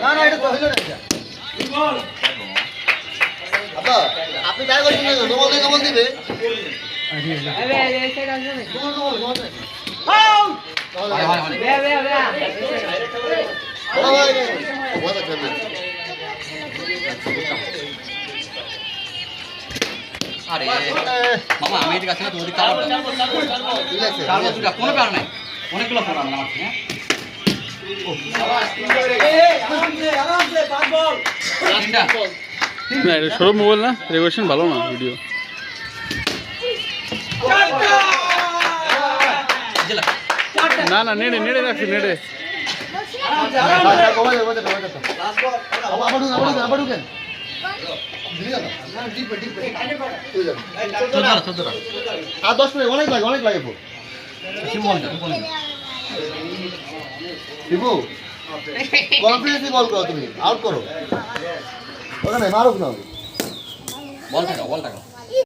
না না এটা তো হইল না এটা আব্বা আপনি তাই বলছেন না নবল দিয়ে কমল দিবে আরে মামা আমি এদিকে আসলে তো ওদিকে কাবার দাও কোনো কারণ নাই অনেকগুলো ফোন আমার হ্যাঁ না এটা সরব মোবাইল না রেগুলেশন ভালো না ভিডিও না না নেড়ে নেড়ে রাখছি নেড়ে আর 10 মিনিট অনেক লাগে শিবু কনফিডেন্সলি বল করো তুমি আউট করো ওখানে মারুক না বল টাকা